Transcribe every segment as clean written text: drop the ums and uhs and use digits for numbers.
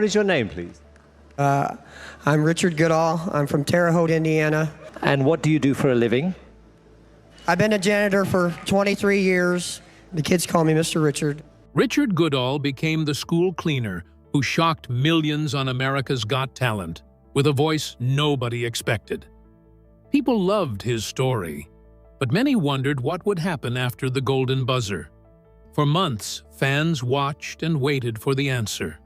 What is your name, please? I'm Richard Goodall. I'm from Terre Haute, Indiana. And what do you do for a living? I've been a janitor for 23 years. The kids call me Mr. Richard. Richard Goodall became the school cleaner who shocked millions on America's Got Talent with a voice nobody expected. People loved his story, but many wondered what would happen after the golden buzzer. For months, fans watched and waited for the answer.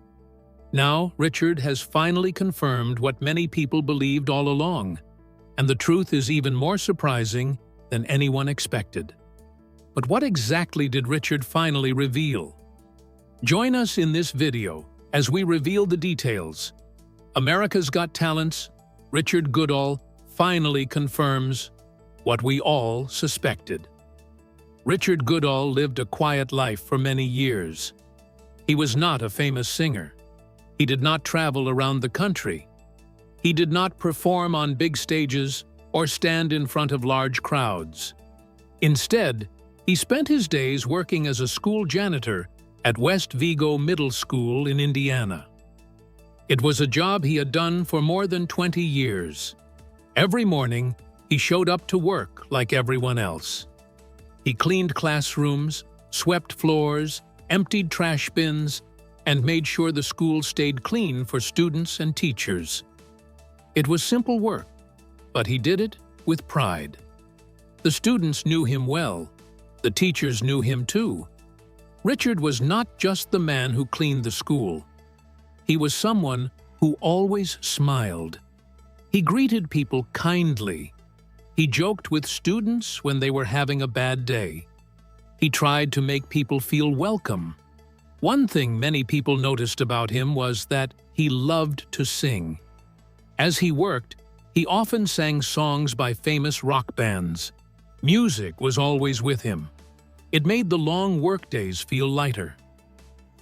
Now, Richard has finally confirmed what many people believed all along, and the truth is even more surprising than anyone expected. But what exactly did Richard finally reveal? Join us in this video as we reveal the details. America's Got Talent's Richard Goodall finally confirms what we all suspected. Richard Goodall lived a quiet life for many years. He was not a famous singer. He did not travel around the country. He did not perform on big stages or stand in front of large crowds. Instead, he spent his days working as a school janitor at West Vigo Middle School in Indiana. It was a job he had done for more than 20 years. Every morning, he showed up to work like everyone else. He cleaned classrooms, swept floors, emptied trash bins, and made sure the school stayed clean for students and teachers. It was simple work, but he did it with pride. The students knew him well. The teachers knew him too. Richard was not just the man who cleaned the school. He was someone who always smiled. He greeted people kindly. He joked with students when they were having a bad day. He tried to make people feel welcome. One thing many people noticed about him was that he loved to sing. As he worked, he often sang songs by famous rock bands. Music was always with him. It made the long workdays feel lighter.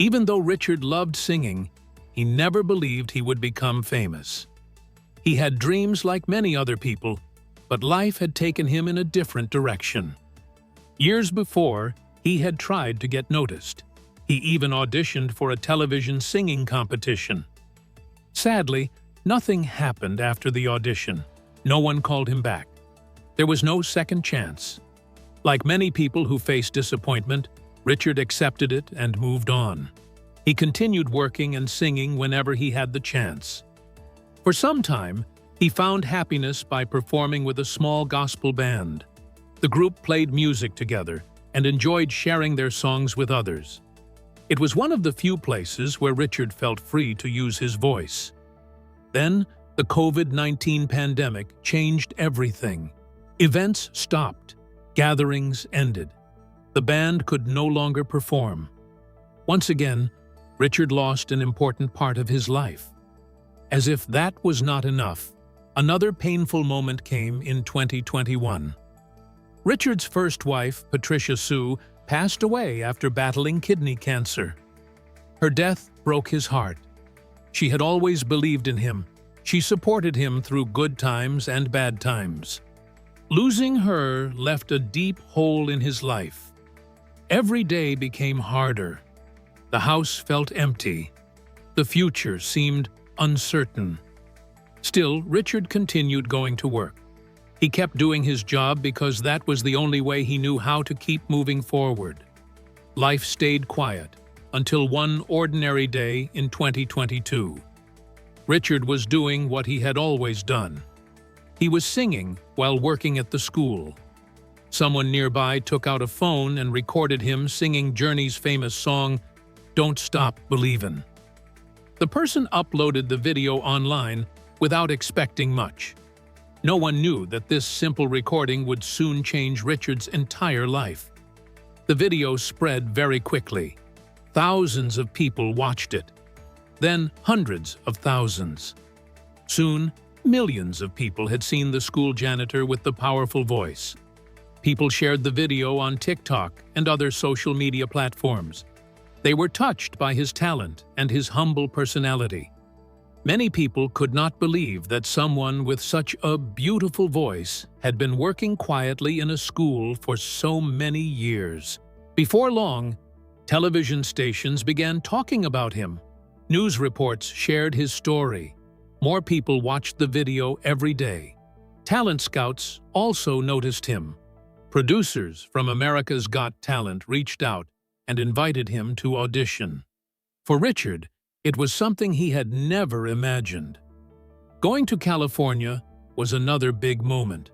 Even though Richard loved singing, he never believed he would become famous. He had dreams like many other people, but life had taken him in a different direction. Years before, he had tried to get noticed. He even auditioned for a television singing competition. Sadly, nothing happened after the audition. No one called him back. There was no second chance. Like many people who face disappointment, Richard accepted it and moved on. He continued working and singing whenever he had the chance. For some time, he found happiness by performing with a small gospel band. The group played music together and enjoyed sharing their songs with others. It was one of the few places where Richard felt free to use his voice. Then, the COVID-19 pandemic changed everything. Events stopped. Gatherings ended. The band could no longer perform. Once again, Richard lost an important part of his life. As if that was not enough, another painful moment came in 2021. Richard's first wife, Patricia Sue, passed away after battling kidney cancer. Her death broke his heart. She had always believed in him. She supported him through good times and bad times. Losing her left a deep hole in his life. Every day became harder. The house felt empty. The future seemed uncertain. Still, Richard continued going to work. He kept doing his job because that was the only way he knew how to keep moving forward. Life stayed quiet until one ordinary day in 2022. Richard was doing what he had always done. He was singing while working at the school. Someone nearby took out a phone and recorded him singing Journey's famous song, "Don't Stop Believin'." The person uploaded the video online without expecting much. No one knew that this simple recording would soon change Richard's entire life. The video spread very quickly. Thousands of people watched it. Then hundreds of thousands. Soon, millions of people had seen the school janitor with the powerful voice. People shared the video on TikTok and other social media platforms. They were touched by his talent and his humble personality. Many people could not believe that someone with such a beautiful voice had been working quietly in a school for so many years. Before long, television stations began talking about him. News reports shared his story. More people watched the video every day. Talent scouts also noticed him. Producers from America's Got Talent reached out and invited him to audition. For Richard, it was something he had never imagined. Going to California was another big moment.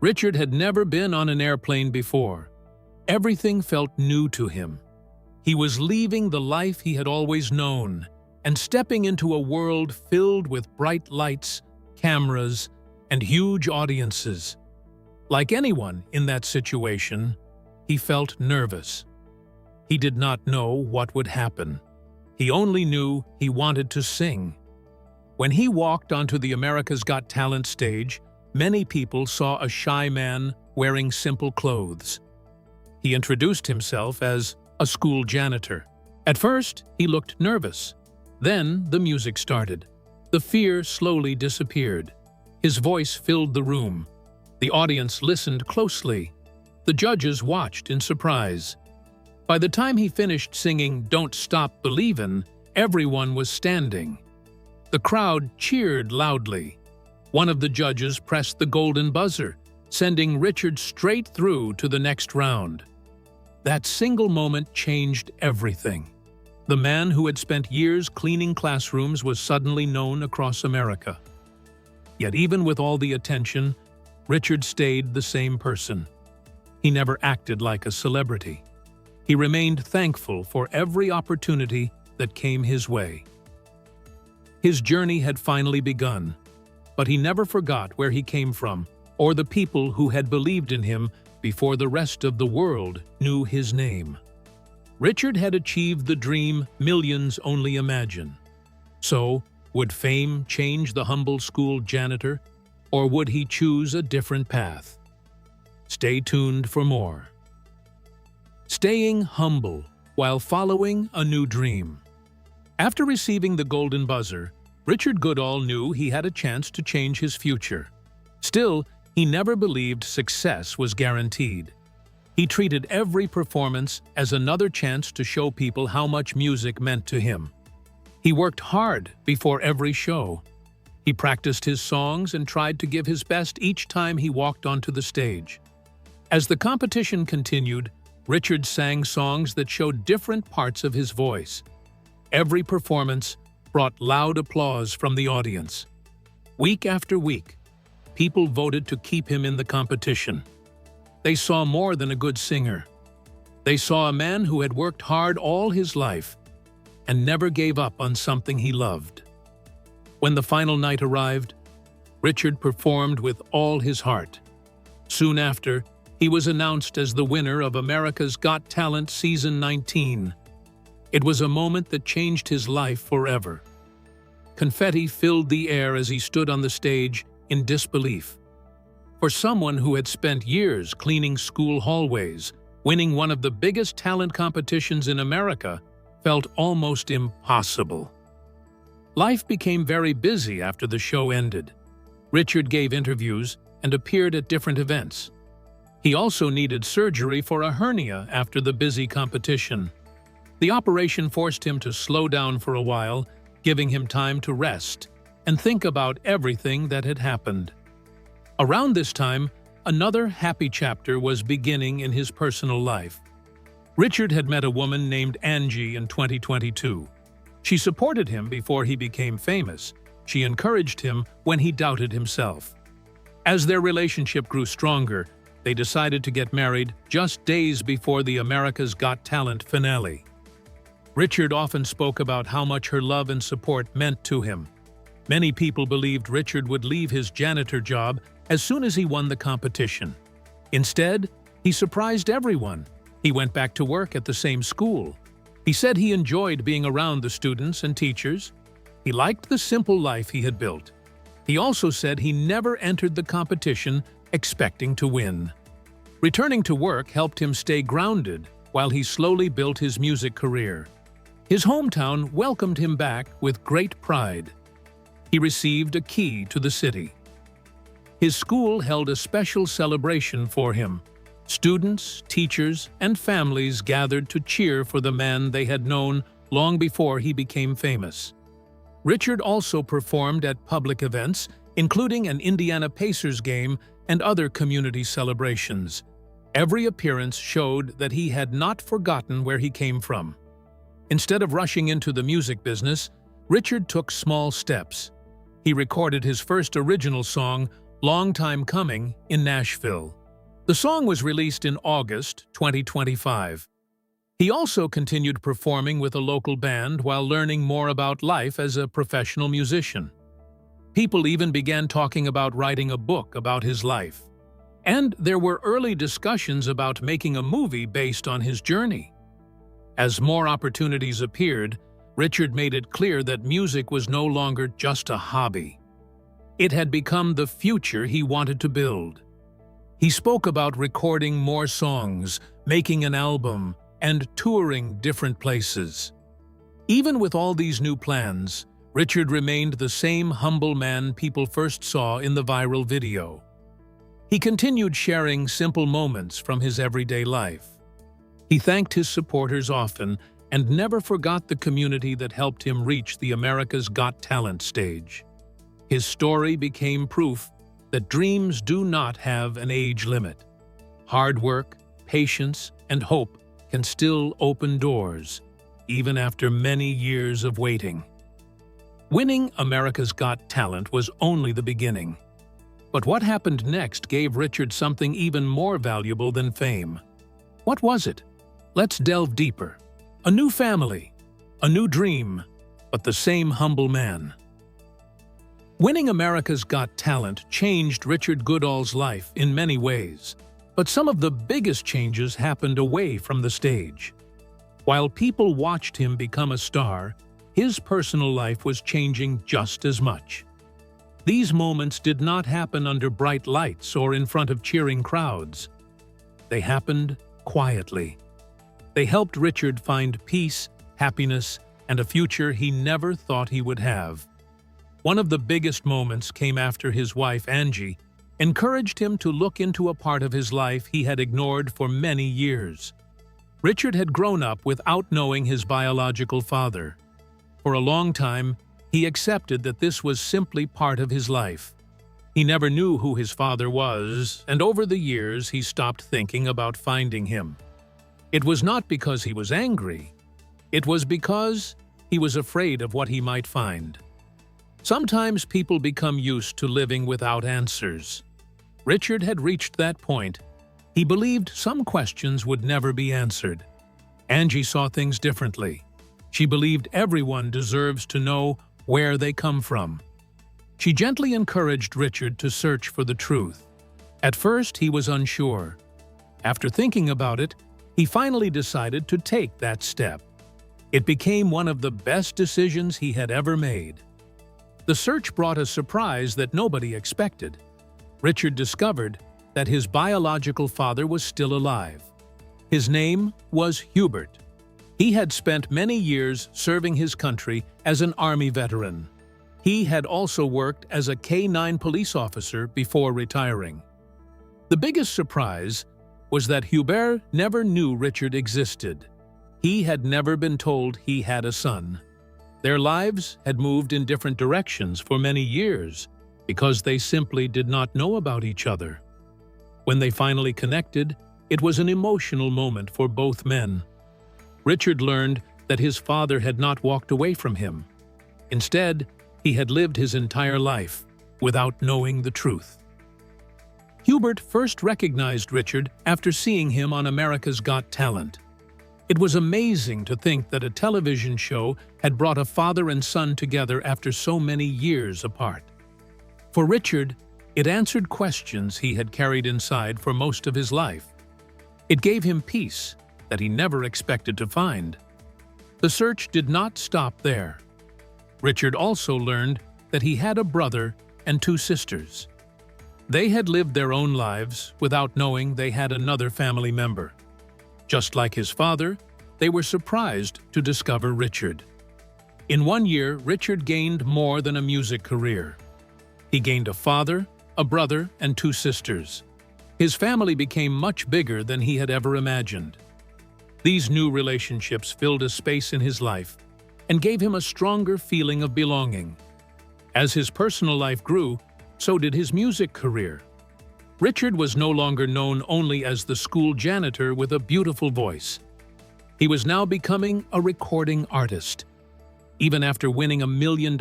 Richard had never been on an airplane before. Everything felt new to him. He was leaving the life he had always known and stepping into a world filled with bright lights, cameras, and huge audiences. Like anyone in that situation, he felt nervous. He did not know what would happen. He only knew he wanted to sing. When he walked onto the America's Got Talent stage, many people saw a shy man wearing simple clothes. He introduced himself as a school janitor. At first, he looked nervous. Then the music started. The fear slowly disappeared. His voice filled the room. The audience listened closely. The judges watched in surprise. By the time he finished singing "Don't Stop Believin'," everyone was standing. The crowd cheered loudly. One of the judges pressed the golden buzzer, sending Richard straight through to the next round. That single moment changed everything. The man who had spent years cleaning classrooms was suddenly known across America. Yet even with all the attention, Richard stayed the same person. He never acted like a celebrity. He remained thankful for every opportunity that came his way. His journey had finally begun, but he never forgot where he came from or the people who had believed in him before the rest of the world knew his name. Richard had achieved the dream millions only imagine. So, would fame change the humble school janitor, or would he choose a different path? Stay tuned for more. Staying humble while following a new dream. After receiving the golden buzzer, Richard Goodall knew he had a chance to change his future. Still, he never believed success was guaranteed. He treated every performance as another chance to show people how much music meant to him. He worked hard before every show. He practiced his songs and tried to give his best each time he walked onto the stage. As the competition continued, Richard sang songs that showed different parts of his voice. Every performance brought loud applause from the audience. Week after week, people voted to keep him in the competition. They saw more than a good singer. They saw a man who had worked hard all his life and never gave up on something he loved. When the final night arrived, Richard performed with all his heart. Soon after, he was announced as the winner of America's Got Talent Season 19. It was a moment that changed his life forever. Confetti filled the air as he stood on the stage in disbelief. For someone who had spent years cleaning school hallways, winning one of the biggest talent competitions in America felt almost impossible. Life became very busy after the show ended. Richard gave interviews and appeared at different events. He also needed surgery for a hernia after the busy competition. The operation forced him to slow down for a while, giving him time to rest and think about everything that had happened. Around this time, another happy chapter was beginning in his personal life. Richard had met a woman named Angie in 2022. She supported him before he became famous. She encouraged him when he doubted himself. As their relationship grew stronger, they decided to get married just days before the America's Got Talent finale. Richard often spoke about how much her love and support meant to him. Many people believed Richard would leave his janitor job as soon as he won the competition. Instead, he surprised everyone. He went back to work at the same school. He said he enjoyed being around the students and teachers. He liked the simple life he had built. He also said he never entered the competition expecting to win. Returning to work helped him stay grounded while he slowly built his music career. His hometown welcomed him back with great pride. He received a key to the city. His school held a special celebration for him. Students, teachers, and families gathered to cheer for the man they had known long before he became famous. Richard also performed at public events, including an Indiana Pacers game and other community celebrations. Every appearance showed that he had not forgotten where he came from. Instead of rushing into the music business, Richard took small steps. He recorded his first original song, "Long Time Coming," in Nashville. The song was released in August 2025. He also continued performing with a local band while learning more about life as a professional musician. People even began talking about writing a book about his life. And there were early discussions about making a movie based on his journey. As more opportunities appeared, Richard made it clear that music was no longer just a hobby. It had become the future he wanted to build. He spoke about recording more songs, making an album, and touring different places. Even with all these new plans, Richard remained the same humble man people first saw in the viral video. He continued sharing simple moments from his everyday life. He thanked his supporters often and never forgot the community that helped him reach the America's Got Talent stage. His story became proof that dreams do not have an age limit. Hard work, patience, and hope can still open doors, even after many years of waiting. Winning America's Got Talent was only the beginning. But what happened next gave Richard something even more valuable than fame. What was it? Let's delve deeper. A new family, a new dream, but the same humble man. Winning America's Got Talent changed Richard Goodall's life in many ways, but some of the biggest changes happened away from the stage. While people watched him become a star, his personal life was changing just as much. These moments did not happen under bright lights or in front of cheering crowds. They happened quietly. They helped Richard find peace, happiness, and a future he never thought he would have. One of the biggest moments came after his wife, Angie, encouraged him to look into a part of his life he had ignored for many years. Richard had grown up without knowing his biological father. For a long time, he accepted that this was simply part of his life. He never knew who his father was, and over the years he stopped thinking about finding him. It was not because he was angry. It was because he was afraid of what he might find. Sometimes people become used to living without answers. Richard had reached that point. He believed some questions would never be answered. Angie saw things differently. She believed everyone deserves to know where they come from. She gently encouraged Richard to search for the truth. At first, he was unsure. After thinking about it, he finally decided to take that step. It became one of the best decisions he had ever made. The search brought a surprise that nobody expected. Richard discovered that his biological father was still alive. His name was Hubert. He had spent many years serving his country as an Army veteran. He had also worked as a K-9 police officer before retiring. The biggest surprise was that Hubert never knew Richard existed. He had never been told he had a son. Their lives had moved in different directions for many years because they simply did not know about each other. When they finally connected, it was an emotional moment for both men. Richard learned that his father had not walked away from him. Instead, he had lived his entire life without knowing the truth. Hubert first recognized Richard after seeing him on America's Got Talent. It was amazing to think that a television show had brought a father and son together after so many years apart. For Richard, it answered questions he had carried inside for most of his life. It gave him peace that he never expected to find. The search did not stop there. Richard also learned that he had a brother and two sisters. They had lived their own lives without knowing they had another family member. Just like his father, they were surprised to discover Richard. In 1 year, Richard gained more than a music career. He gained a father, a brother, and two sisters. His family became much bigger than he had ever imagined. These new relationships filled a space in his life and gave him a stronger feeling of belonging. As his personal life grew, so did his music career. Richard was no longer known only as the school janitor with a beautiful voice. He was now becoming a recording artist. Even after winning $1 million,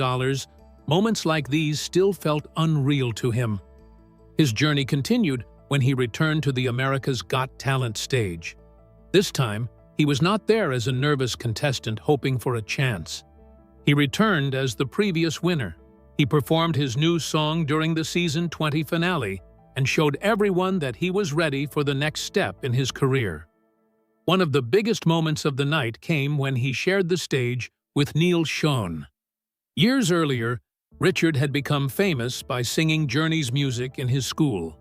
moments like these still felt unreal to him. His journey continued when he returned to the America's Got Talent stage. This time, he was not there as a nervous contestant hoping for a chance. He returned as the previous winner. He performed his new song during the season 20 finale and showed everyone that he was ready for the next step in his career. One of the biggest moments of the night came when he shared the stage with Neil Schon. Years earlier, Richard had become famous by singing Journey's music in his school.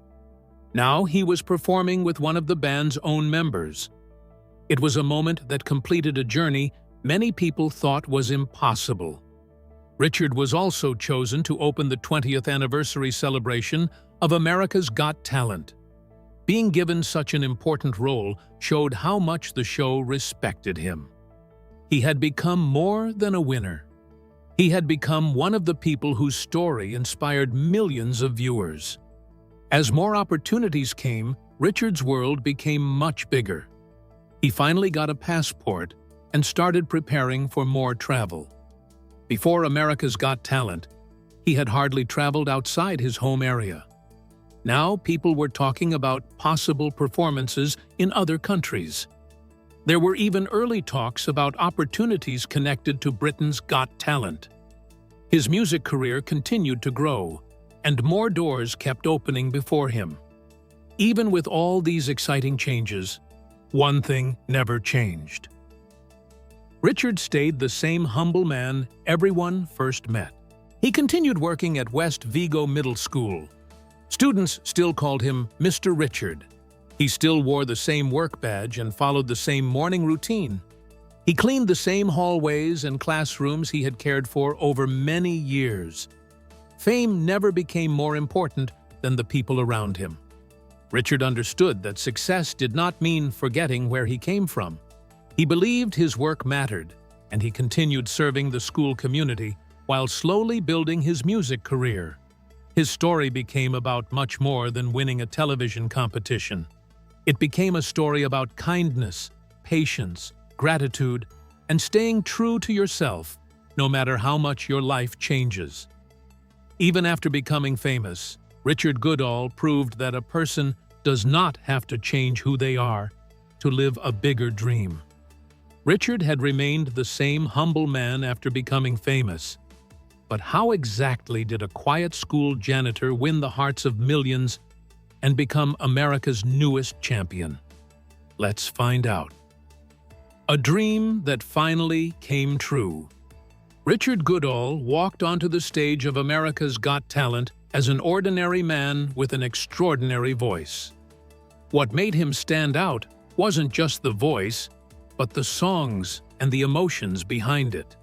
Now he was performing with one of the band's own members. It was a moment that completed a journey many people thought was impossible. Richard was also chosen to open the 20th anniversary celebration of America's Got Talent. Being given such an important role showed how much the show respected him. He had become more than a winner. He had become one of the people whose story inspired millions of viewers. As more opportunities came, Richard's world became much bigger. He finally got a passport and started preparing for more travel. Before America's Got Talent, he had hardly traveled outside his home area. Now people were talking about possible performances in other countries. There were even early talks about opportunities connected to Britain's Got Talent. His music career continued to grow, and more doors kept opening before him. Even with all these exciting changes, one thing never changed. Richard stayed the same humble man everyone first met. He continued working at West Vigo Middle School. Students still called him Mr. Richard. He still wore the same work badge and followed the same morning routine. He cleaned the same hallways and classrooms he had cared for over many years. Fame never became more important than the people around him. Richard understood that success did not mean forgetting where he came from. He believed his work mattered, and he continued serving the school community while slowly building his music career. His story became about much more than winning a television competition. It became a story about kindness, patience, gratitude, and staying true to yourself, no matter how much your life changes. Even after becoming famous, Richard Goodall proved that a person does not have to change who they are to live a bigger dream. Richard had remained the same humble man after becoming famous. But how exactly did a quiet school janitor win the hearts of millions and become America's newest champion? Let's find out. A dream that finally came true. Richard Goodall walked onto the stage of America's Got Talent as an ordinary man with an extraordinary voice. What made him stand out wasn't just the voice, but the songs and the emotions behind it.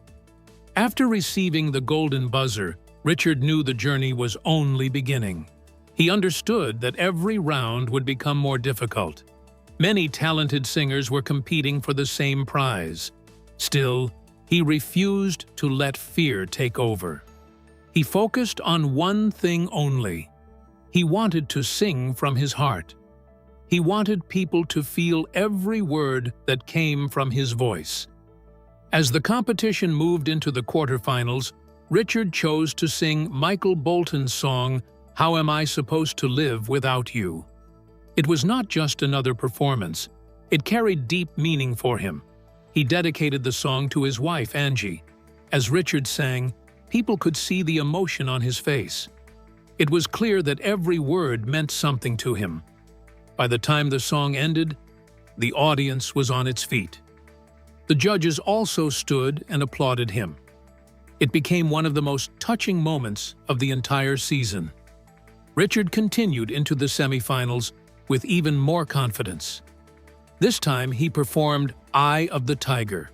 After receiving the golden buzzer, Richard knew the journey was only beginning. He understood that every round would become more difficult. Many talented singers were competing for the same prize. Still, he refused to let fear take over. He focused on one thing only. He wanted to sing from his heart. He wanted people to feel every word that came from his voice. As the competition moved into the quarterfinals, Richard chose to sing Michael Bolton's song, "How Am I Supposed to Live Without You?" It was not just another performance. It carried deep meaning for him. He dedicated the song to his wife, Angie. As Richard sang, people could see the emotion on his face. It was clear that every word meant something to him. By the time the song ended, the audience was on its feet. The judges also stood and applauded him. It became one of the most touching moments of the entire season. Richard continued into the semifinals with even more confidence. This time he performed "Eye of the Tiger."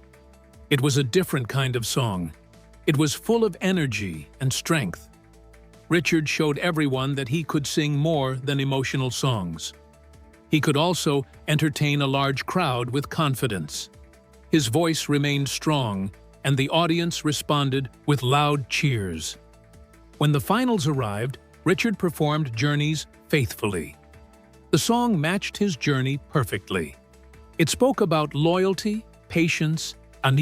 It was a different kind of song. It was full of energy and strength. Richard showed everyone that he could sing more than emotional songs. He could also entertain a large crowd with confidence. His voice remained strong, and the audience responded with loud cheers. When the finals arrived, Richard performed Journey's Faithfully. The song matched his journey perfectly. It spoke about loyalty, patience, and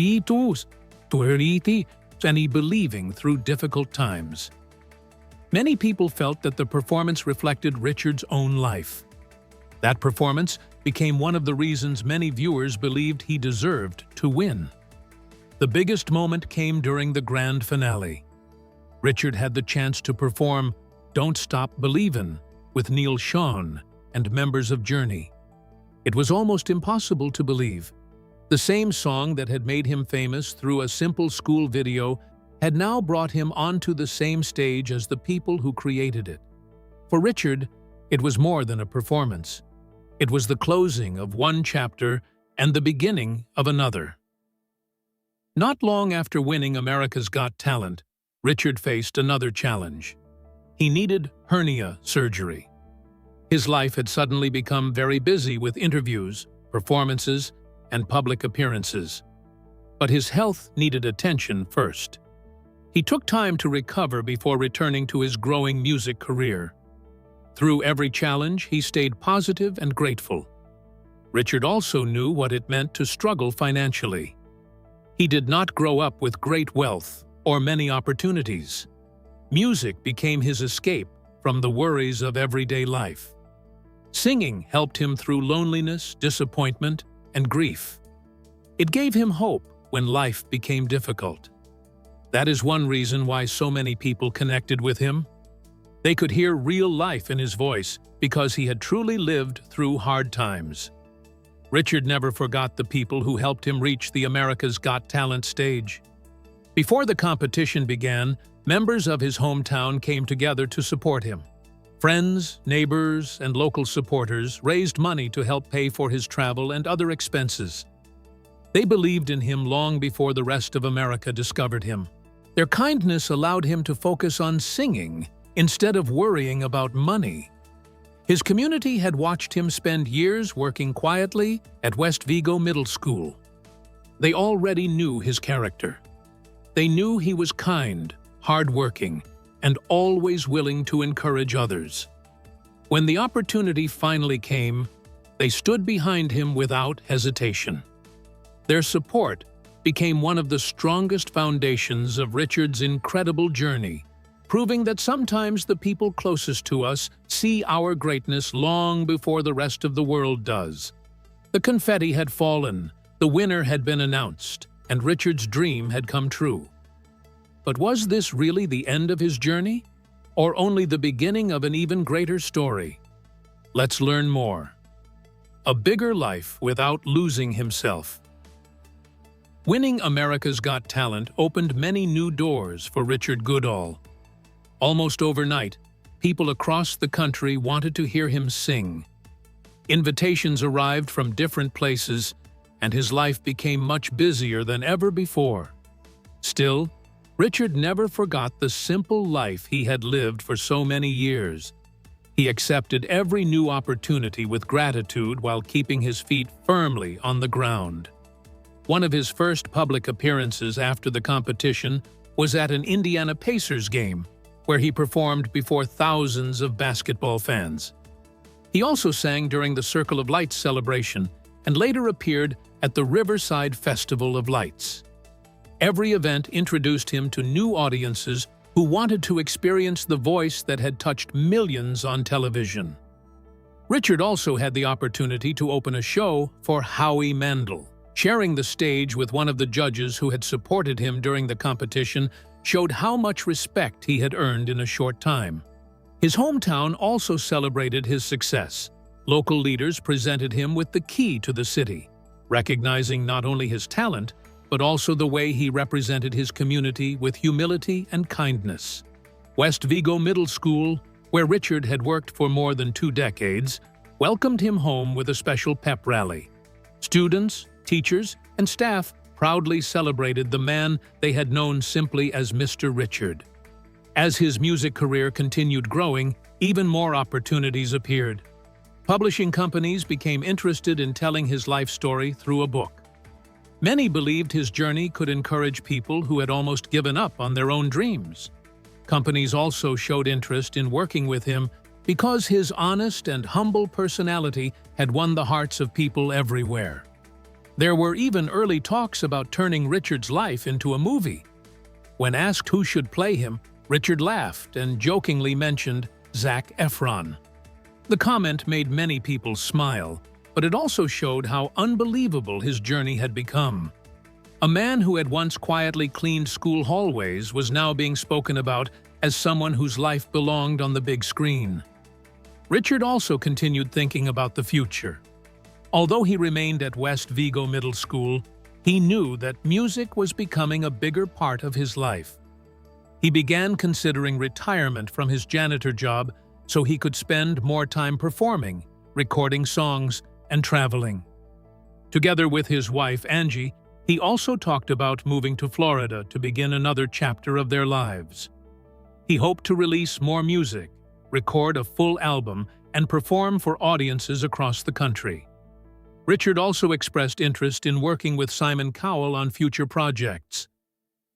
believing through difficult times. Many people felt that the performance reflected Richard's own life. That performance became one of the reasons many viewers believed he deserved to win. The biggest moment came during the grand finale. Richard had the chance to perform Don't Stop Believin' with Neil Schon and members of Journey. It was almost impossible to believe. The same song that had made him famous through a simple school video had now brought him onto the same stage as the people who created it. For Richard, it was more than a performance. It was the closing of one chapter and the beginning of another. Not long after winning America's Got Talent, Richard faced another challenge. He needed hernia surgery. His life had suddenly become very busy with interviews, performances, and public appearances. But his health needed attention first. He took time to recover before returning to his growing music career. Through every challenge, he stayed positive and grateful. Richard also knew what it meant to struggle financially. He did not grow up with great wealth or many opportunities. Music became his escape from the worries of everyday life. Singing helped him through loneliness, disappointment, and grief. It gave him hope when life became difficult. That is one reason why so many people connected with him. They could hear real life in his voice because he had truly lived through hard times. Richard never forgot the people who helped him reach the America's Got Talent stage. Before the competition began, members of his hometown came together to support him. Friends, neighbors, and local supporters raised money to help pay for his travel and other expenses. They believed in him long before the rest of America discovered him. Their kindness allowed him to focus on singing instead of worrying about money. His community had watched him spend years working quietly at West Vigo Middle School. They already knew his character. They knew he was kind, hardworking, and always willing to encourage others. When the opportunity finally came, they stood behind him without hesitation. Their support became one of the strongest foundations of Richard's incredible journey, proving that sometimes the people closest to us see our greatness long before the rest of the world does. The confetti had fallen, the winner had been announced, and Richard's dream had come true. But was this really the end of his journey, or only the beginning of an even greater story? Let's learn more. A bigger life without losing himself. Winning America's Got Talent opened many new doors for Richard Goodall. Almost overnight, people across the country wanted to hear him sing. Invitations arrived from different places, and his life became much busier than ever before. Still, Richard never forgot the simple life he had lived for so many years. He accepted every new opportunity with gratitude while keeping his feet firmly on the ground. One of his first public appearances after the competition was at an Indiana Pacers game, where he performed before thousands of basketball fans. He also sang during the Circle of Lights celebration and later appeared at the Riverside Festival of Lights. Every event introduced him to new audiences who wanted to experience the voice that had touched millions on television. Richard also had the opportunity to open a show for Howie Mandel. Sharing the stage with one of the judges who had supported him during the competition showed how much respect he had earned in a short time. His hometown also celebrated his success. Local leaders presented him with the key to the city, recognizing not only his talent, but also the way he represented his community with humility and kindness. West Vigo Middle School, where Richard had worked for more than 2 decades, welcomed him home with a special pep rally. Students, teachers, and staff proudly celebrated the man they had known simply as Mr. Richard. As his music career continued growing, even more opportunities appeared. Publishing companies became interested in telling his life story through a book. Many believed his journey could encourage people who had almost given up on their own dreams. Companies also showed interest in working with him because his honest and humble personality had won the hearts of people everywhere. There were even early talks about turning Richard's life into a movie. When asked who should play him, Richard laughed and jokingly mentioned Zac Efron. The comment made many people smile, but it also showed how unbelievable his journey had become. A man who had once quietly cleaned school hallways was now being spoken about as someone whose life belonged on the big screen. Richard also continued thinking about the future. Although he remained at West Vigo Middle School, he knew that music was becoming a bigger part of his life. He began considering retirement from his janitor job so he could spend more time performing, recording songs, and traveling. Together with his wife, Angie, he also talked about moving to Florida to begin another chapter of their lives. He hoped to release more music, record a full album, and perform for audiences across the country. Richard also expressed interest in working with Simon Cowell on future projects.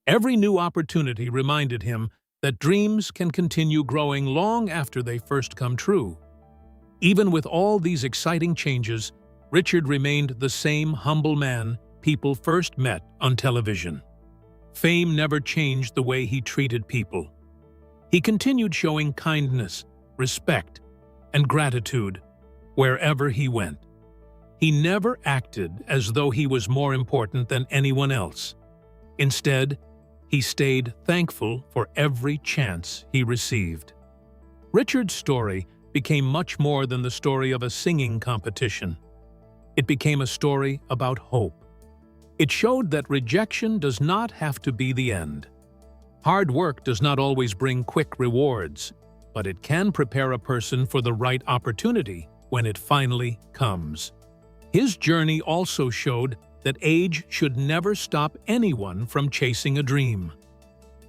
Every new opportunity reminded him that dreams can continue growing long after they first come true. Even with all these exciting changes, Richard remained the same humble man people first met on television. Fame never changed the way he treated people. He continued showing kindness, respect, and gratitude wherever he went. He never acted as though he was more important than anyone else. Instead, he stayed thankful for every chance he received. Richard's story became much more than the story of a singing competition. It became a story about hope. It showed that rejection does not have to be the end. Hard work does not always bring quick rewards, but it can prepare a person for the right opportunity when it finally comes. His journey also showed that age should never stop anyone from chasing a dream.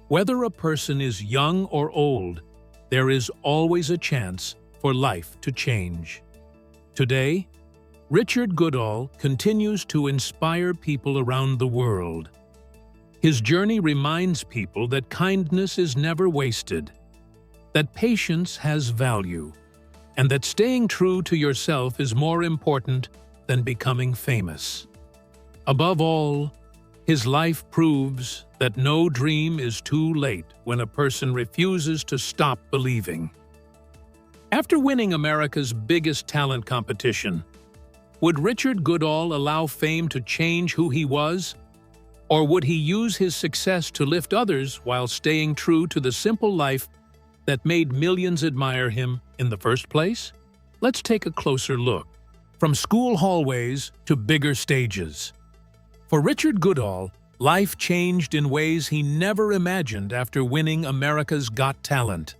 Whether a person is young or old, there is always a chance for life to change. Today, Richard Goodall continues to inspire people around the world. His journey reminds people that kindness is never wasted, that patience has value, and that staying true to yourself is more important than becoming famous. Above all, his life proves that no dream is too late when a person refuses to stop believing. After winning America's biggest talent competition, would Richard Goodall allow fame to change who he was? Or would he use his success to lift others while staying true to the simple life that made millions admire him in the first place? Let's take a closer look. From school hallways to bigger stages. For Richard Goodall, life changed in ways he never imagined after winning America's Got Talent.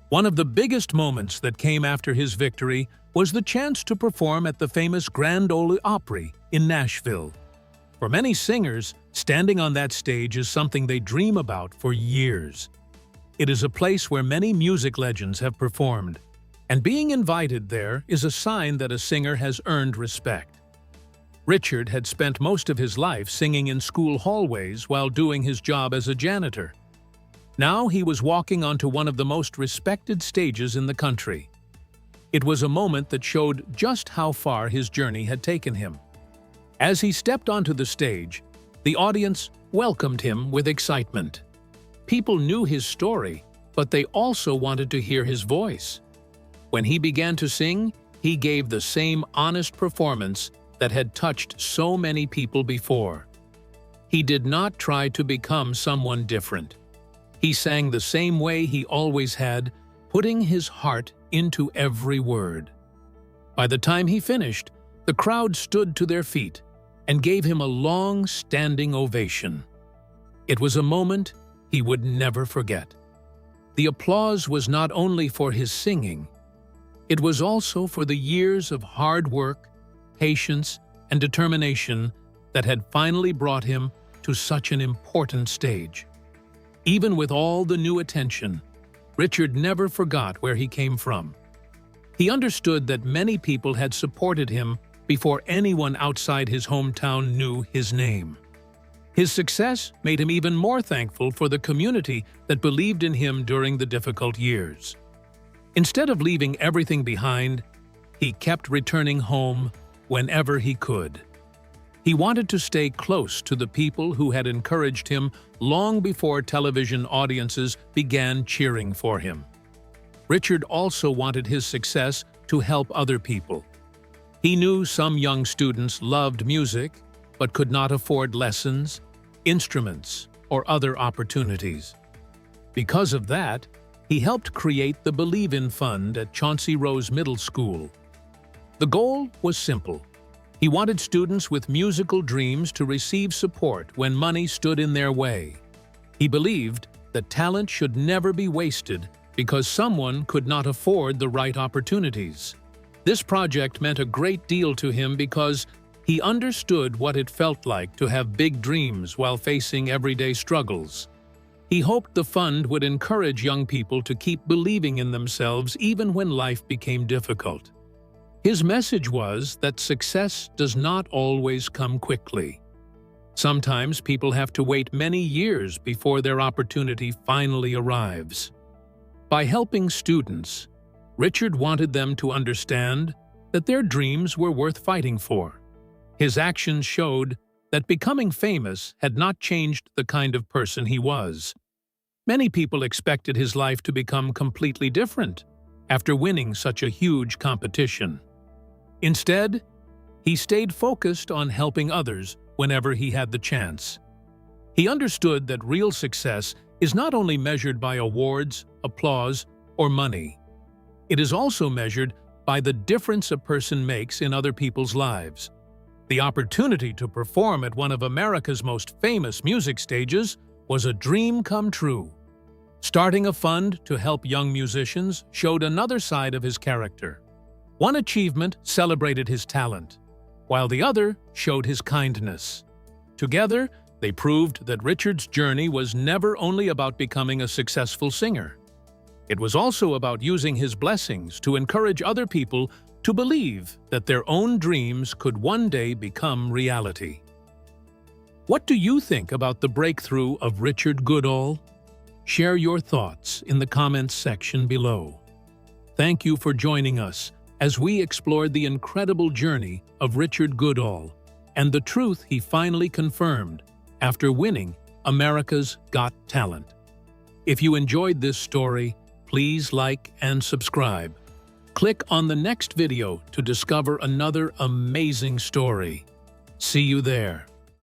One of the biggest moments that came after his victory was the chance to perform at the famous Grand Ole Opry in Nashville. For many singers, standing on that stage is something they dream about for years. It is a place where many music legends have performed, and being invited there is a sign that a singer has earned respect. Richard had spent most of his life singing in school hallways while doing his job as a janitor. Now he was walking onto one of the most respected stages in the country. It was a moment that showed just how far his journey had taken him. As he stepped onto the stage, the audience welcomed him with excitement. People knew his story, but they also wanted to hear his voice. When he began to sing, he gave the same honest performance that had touched so many people before. He did not try to become someone different. He sang the same way he always had, putting his heart into every word. By the time he finished, the crowd stood to their feet and gave him a long standing ovation. It was a moment he would never forget. The applause was not only for his singing, it was also for the years of hard work, patience, and determination that had finally brought him to such an important stage. Even with all the new attention, Richard never forgot where he came from. He understood that many people had supported him before anyone outside his hometown knew his name. His success made him even more thankful for the community that believed in him during the difficult years. Instead of leaving everything behind, he kept returning home whenever he could. He wanted to stay close to the people who had encouraged him long before television audiences began cheering for him. Richard also wanted his success to help other people. He knew some young students loved music but could not afford lessons, instruments, or other opportunities. Because of that, he helped create the Believe In Fund at Chauncey Rose Middle School. The goal was simple. He wanted students with musical dreams to receive support when money stood in their way. He believed that talent should never be wasted because someone could not afford the right opportunities. This project meant a great deal to him because he understood what it felt like to have big dreams while facing everyday struggles. He hoped the fund would encourage young people to keep believing in themselves even when life became difficult. His message was that success does not always come quickly. Sometimes people have to wait many years before their opportunity finally arrives. By helping students, Richard wanted them to understand that their dreams were worth fighting for. His actions showed that becoming famous had not changed the kind of person he was. Many people expected his life to become completely different after winning such a huge competition. Instead, he stayed focused on helping others whenever he had the chance. He understood that real success is not only measured by awards, applause, or money. It is also measured by the difference a person makes in other people's lives. The opportunity to perform at one of America's most famous music stages was a dream come true. Starting a fund to help young musicians showed another side of his character. One achievement celebrated his talent, while the other showed his kindness. Together, they proved that Richard's journey was never only about becoming a successful singer. It was also about using his blessings to encourage other people to believe that their own dreams could one day become reality. What do you think about the breakthrough of Richard Goodall? Share your thoughts in the comments section below. Thank you for joining us as we explored the incredible journey of Richard Goodall and the truth he finally confirmed after winning America's Got Talent. If you enjoyed this story, please like and subscribe. Click on the next video to discover another amazing story. See you there.